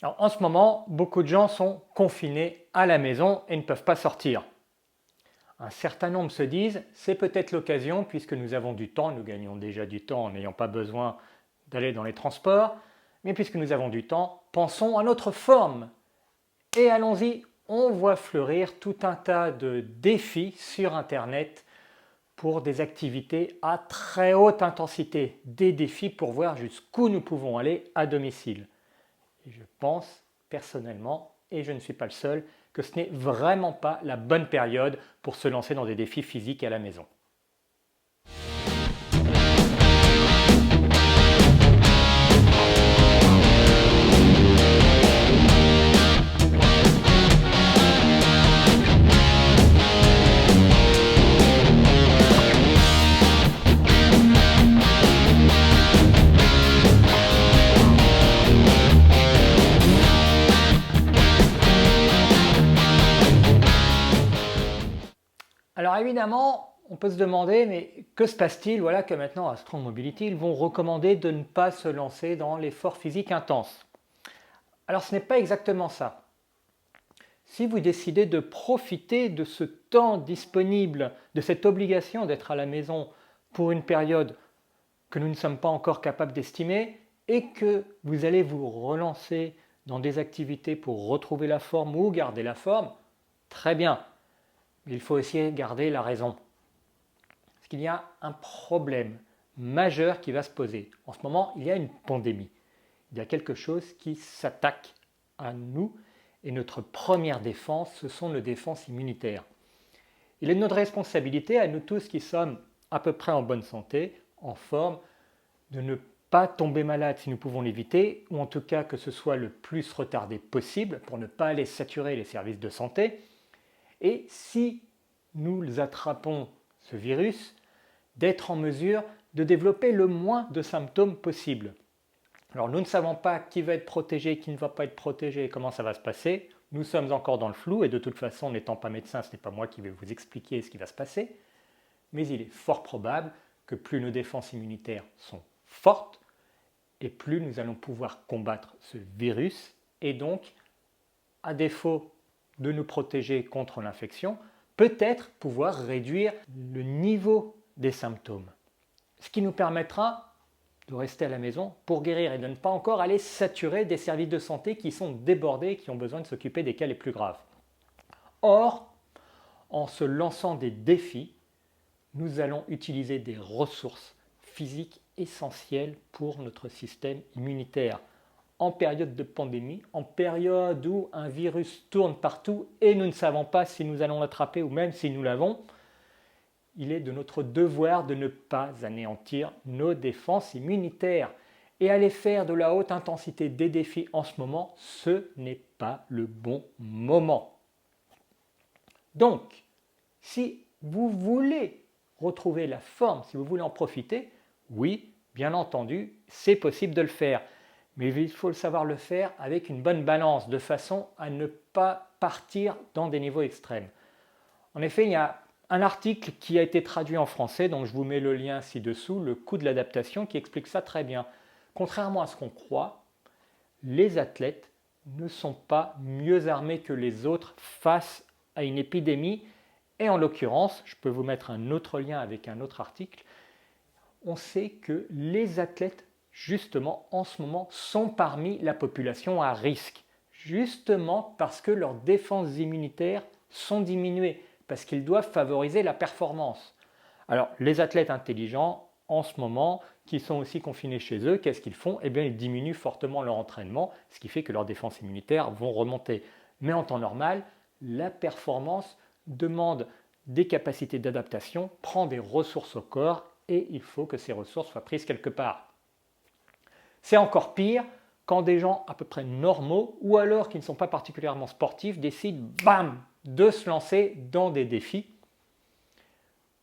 Alors, en ce moment, beaucoup de gens sont confinés à la maison et ne peuvent pas sortir. Un certain nombre se disent, c'est peut-être l'occasion, puisque nous avons du temps, nous gagnons déjà du temps en n'ayant pas besoin d'aller dans les transports, mais puisque nous avons du temps, pensons à notre forme. Et allons-y, on voit fleurir tout un tas de défis sur Internet pour des activités à très haute intensité, des défis pour voir jusqu'où nous pouvons aller à domicile. Et je pense personnellement, et je ne suis pas le seul, que ce n'est vraiment pas la bonne période pour se lancer dans des défis physiques à la maison. Alors évidemment, on peut se demander, mais que se passe-t-il? Voilà que maintenant à Strong Mobility, ils vont recommander de ne pas se lancer dans l'effort physique intense. Alors ce n'est pas exactement ça. Si vous décidez de profiter de ce temps disponible, de cette obligation d'être à la maison pour une période que nous ne sommes pas encore capables d'estimer et que vous allez vous relancer dans des activités pour retrouver la forme ou garder la forme, très bien. Mais il faut aussi garder la raison. Parce qu'il y a un problème majeur qui va se poser. En ce moment, il y a une pandémie. Il y a quelque chose qui s'attaque à nous et notre première défense, ce sont nos défenses immunitaires. Il est de notre responsabilité, à nous tous qui sommes à peu près en bonne santé, en forme, de ne pas tomber malade si nous pouvons l'éviter, ou en tout cas que ce soit le plus retardé possible pour ne pas aller saturer les services de santé. Et si nous attrapons ce virus, d'être en mesure de développer le moins de symptômes possible. Alors nous ne savons pas qui va être protégé, qui ne va pas être protégé, comment ça va se passer. Nous sommes encore dans le flou et de toute façon, n'étant pas médecin, ce n'est pas moi qui vais vous expliquer ce qui va se passer. Mais il est fort probable que plus nos défenses immunitaires sont fortes et plus nous allons pouvoir combattre ce virus et donc, à défaut de nous protéger contre l'infection, peut-être pouvoir réduire le niveau des symptômes. Ce qui nous permettra de rester à la maison pour guérir et de ne pas encore aller saturer des services de santé qui sont débordés et qui ont besoin de s'occuper des cas les plus graves. Or, en se lançant des défis, nous allons utiliser des ressources physiques essentielles pour notre système immunitaire. En période de pandémie, en période où un virus tourne partout et nous ne savons pas si nous allons l'attraper ou même si nous l'avons, il est de notre devoir de ne pas anéantir nos défenses immunitaires. Et aller faire de la haute intensité des défis en ce moment, ce n'est pas le bon moment. Donc, si vous voulez retrouver la forme, si vous voulez en profiter, oui, bien entendu, c'est possible de le faire. Mais il faut le savoir le faire avec une bonne balance, de façon à ne pas partir dans des niveaux extrêmes. En effet, il y a un article qui a été traduit en français, donc je vous mets le lien ci-dessous, le coût de l'adaptation, qui explique ça très bien. Contrairement à ce qu'on croit, les athlètes ne sont pas mieux armés que les autres face à une épidémie. Et en l'occurrence, je peux vous mettre un autre lien avec un autre article, on sait que les athlètes, justement, en ce moment, sont parmi la population à risque. Justement parce que leurs défenses immunitaires sont diminuées, parce qu'ils doivent favoriser la performance. Alors, les athlètes intelligents, en ce moment, qui sont aussi confinés chez eux, qu'est-ce qu'ils font? Eh bien, ils diminuent fortement leur entraînement, ce qui fait que leurs défenses immunitaires vont remonter. Mais en temps normal, la performance demande des capacités d'adaptation, prend des ressources au corps et il faut que ces ressources soient prises quelque part. C'est encore pire quand des gens à peu près normaux ou alors qui ne sont pas particulièrement sportifs décident, bam, de se lancer dans des défis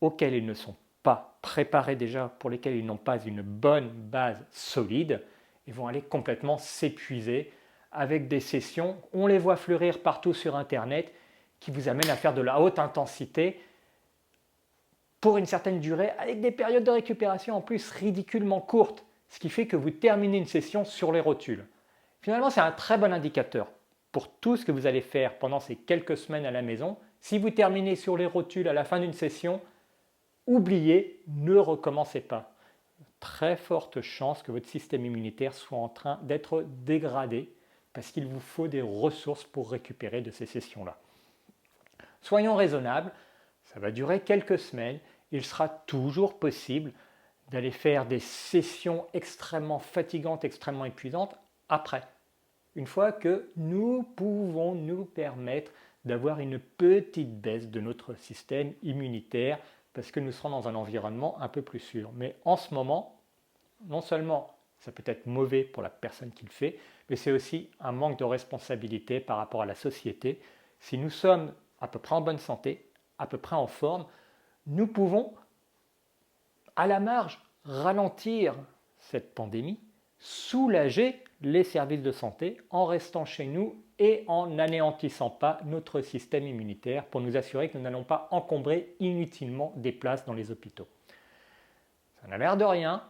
auxquels ils ne sont pas préparés déjà, pour lesquels ils n'ont pas une bonne base solide et vont aller complètement s'épuiser avec des sessions, on les voit fleurir partout sur Internet, qui vous amènent à faire de la haute intensité pour une certaine durée, avec des périodes de récupération en plus ridiculement courtes, ce qui fait que vous terminez une session sur les rotules. Finalement, c'est un très bon indicateur pour tout ce que vous allez faire pendant ces quelques semaines à la maison. Si vous terminez sur les rotules à la fin d'une session, oubliez, ne recommencez pas. Très forte chance que votre système immunitaire soit en train d'être dégradé parce qu'il vous faut des ressources pour récupérer de ces sessions-là. Soyons raisonnables, ça va durer quelques semaines, il sera toujours possible d'aller faire des sessions extrêmement fatigantes, extrêmement épuisantes après. Une fois que nous pouvons nous permettre d'avoir une petite baisse de notre système immunitaire parce que nous serons dans un environnement un peu plus sûr. Mais en ce moment, non seulement ça peut être mauvais pour la personne qui le fait, mais c'est aussi un manque de responsabilité par rapport à la société. Si nous sommes à peu près en bonne santé, à peu près en forme, nous pouvons, à la marge, ralentir cette pandémie, soulager les services de santé en restant chez nous et en n'anéantissant pas notre système immunitaire pour nous assurer que nous n'allons pas encombrer inutilement des places dans les hôpitaux. Ça n'a l'air de rien,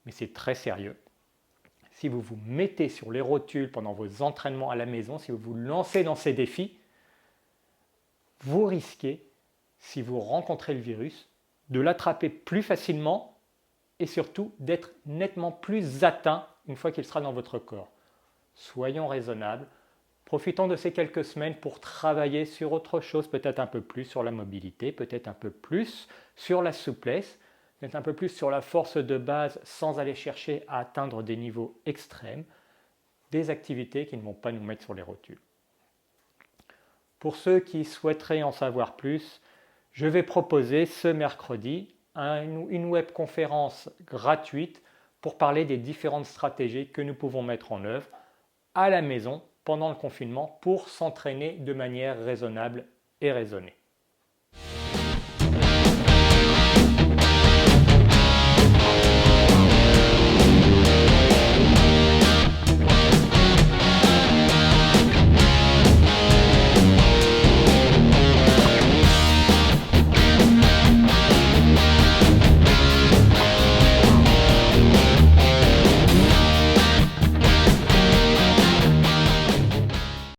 mais c'est très sérieux. Si vous vous mettez sur les rotules pendant vos entraînements à la maison, si vous vous lancez dans ces défis, vous risquez, si vous rencontrez le virus, de l'attraper plus facilement et surtout d'être nettement plus atteint une fois qu'il sera dans votre corps. Soyons raisonnables, profitons de ces quelques semaines pour travailler sur autre chose, peut-être un peu plus sur la mobilité, peut-être un peu plus sur la souplesse, peut-être un peu plus sur la force de base sans aller chercher à atteindre des niveaux extrêmes, des activités qui ne vont pas nous mettre sur les rotules. Pour ceux qui souhaiteraient en savoir plus, je vais proposer ce mercredi une webconférence gratuite pour parler des différentes stratégies que nous pouvons mettre en œuvre à la maison pendant le confinement pour s'entraîner de manière raisonnable et raisonnée.